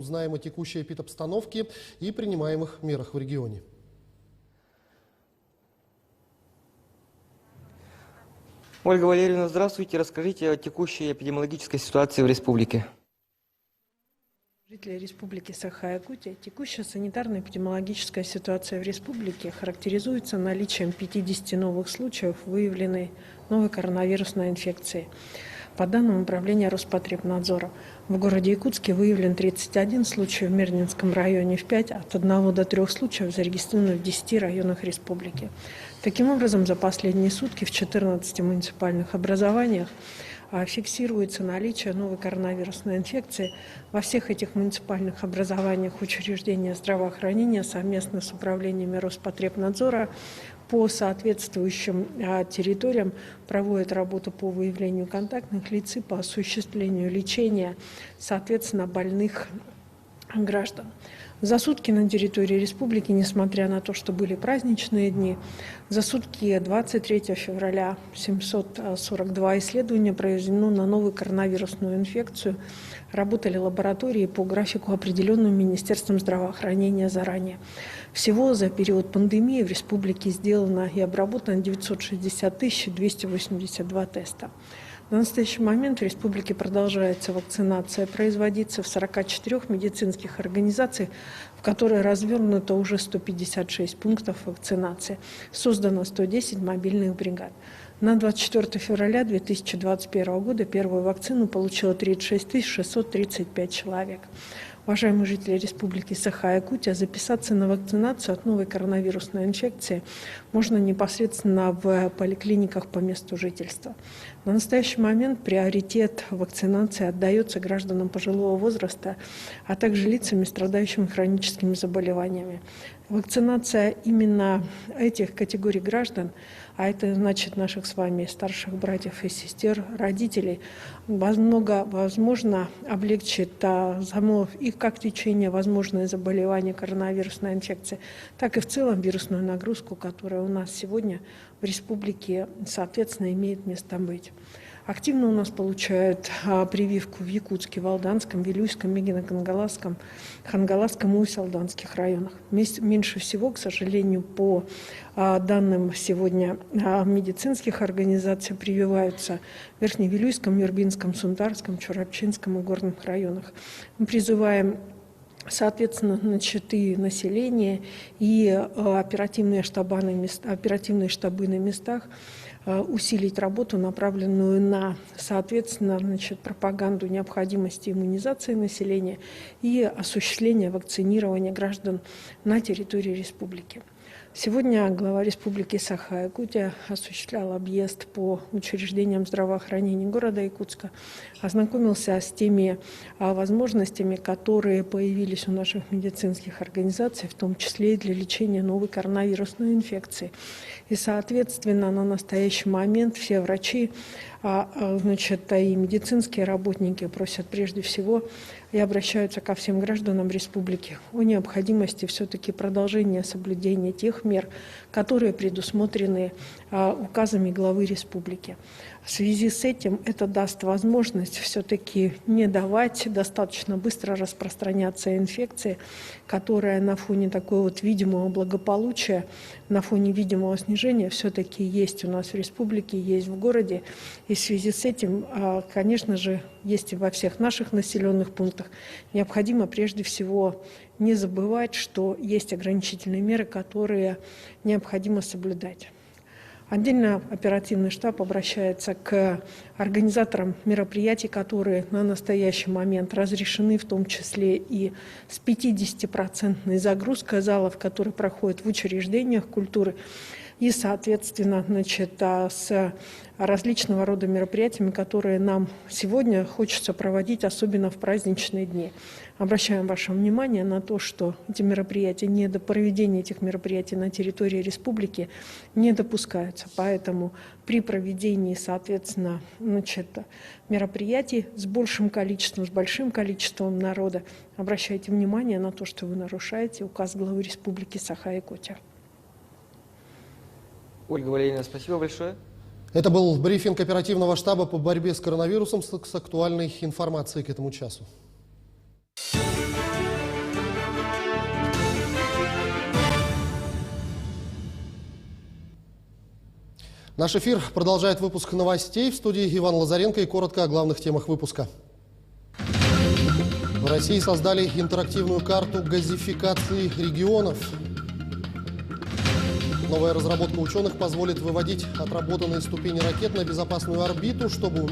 Узнаем о текущей эпидобстановке и принимаемых мерах в регионе. Ольга Валерьевна, здравствуйте. Расскажите о текущей эпидемиологической ситуации в республике. Жители Республики Саха-Якутия, текущая санитарно-эпидемиологическая ситуация в республике характеризуется наличием 50 новых случаев выявленной новой коронавирусной инфекции. По данным Управления Роспотребнадзора, в городе Якутске выявлен 31 случай, в Мирнинском районе в 5, от 1 до 3 случаев зарегистрировано в 10 районах республики. Таким образом, за последние сутки в 14 муниципальных образованиях фиксируется наличие новой коронавирусной инфекции. Во всех этих муниципальных образованиях учреждения здравоохранения совместно с управлениями Роспотребнадзора по соответствующим территориям проводят работу по выявлению контактных лиц и по осуществлению лечения, соответственно, больных граждан. За сутки на территории республики, несмотря на то, что были праздничные дни, за сутки 23 февраля 742 исследования проведено на новую коронавирусную инфекцию. Работали лаборатории по графику, определенному Министерством здравоохранения заранее. Всего за период пандемии в республике сделано и обработано 960 282 теста. На настоящий момент в республике продолжается вакцинация производиться в 44 медицинских организациях, в которые развернуто уже 156 пунктов вакцинации. Создано 110 мобильных бригад. На 24 февраля 2021 года первую вакцину получило 36 635 человек. Уважаемые жители Республики Саха-Якутия, записаться на вакцинацию от новой коронавирусной инфекции можно непосредственно в поликлиниках по месту жительства. На настоящий момент приоритет вакцинации отдается гражданам пожилого возраста, а также лицам, страдающим хроническими заболеваниями. Вакцинация именно этих категорий граждан, а это значит наших с вами старших братьев и сестер, родителей, возможно, облегчит и как течение возможное заболевание коронавирусной инфекции, так и в целом вирусную нагрузку, которая у нас сегодня в республике, соответственно, имеет место быть. Активно у нас получают прививку в Якутске, Валданском, Вилюйском, Мегино-Кангаласском, Хангаласском и Салданских районах. Меньше всего, к сожалению, по данным сегодня медицинских организаций, прививаются в Верхневилюйском, Юрбинском, Сундарском, Чурапчинском и Горных районах. Мы призываем, соответственно, и население, и оперативные штабы на местах усилить работу, направленную на, соответственно, пропаганду необходимости иммунизации населения и осуществления вакцинирования граждан на территории республики. Сегодня глава Республики Саха-Якутия осуществлял объезд по учреждениям здравоохранения города Якутска, ознакомился с теми возможностями, которые появились у наших медицинских организаций, в том числе и для лечения новой коронавирусной инфекции. И, соответственно, на настоящий момент все врачи, и медицинские работники просят прежде всего и обращаются ко всем гражданам республики о необходимости все-таки продолжения соблюдения тех мер, которые предусмотрены указами главы республики. В связи с этим это даст возможность все-таки не давать достаточно быстро распространяться инфекции, которая на фоне такого видимого благополучия, на фоне видимого снижения все-таки есть у нас в республике, есть в городе. И в связи с этим, конечно же, есть и во всех наших населенных пунктах. Необходимо прежде всего не забывать, что есть ограничительные меры, которые необходимо соблюдать. Отдельно оперативный штаб обращается к организаторам мероприятий, которые на настоящий момент разрешены, в том числе и с 50% загрузкой залов, которые проходят в учреждениях культуры, и, соответственно, с различного рода мероприятиями, которые нам сегодня хочется проводить, особенно в праздничные дни. Обращаем ваше внимание на то, что эти мероприятия, проведение этих мероприятий на территории республики не допускаются. Поэтому при проведении, соответственно, мероприятий с большим количеством народа, обращайте внимание на то, что вы нарушаете указ главы Республики Саха-Якутия. Ольга Валерьевна, спасибо большое. Это был брифинг оперативного штаба по борьбе с коронавирусом с актуальной информацией к этому часу. Наш эфир продолжает выпуск новостей. В студии Иван Лазаренко и коротко о главных темах выпуска. В России создали интерактивную карту газификации регионов. Новая разработка ученых позволит выводить отработанные ступени ракет на безопасную орбиту, чтобы уменьшить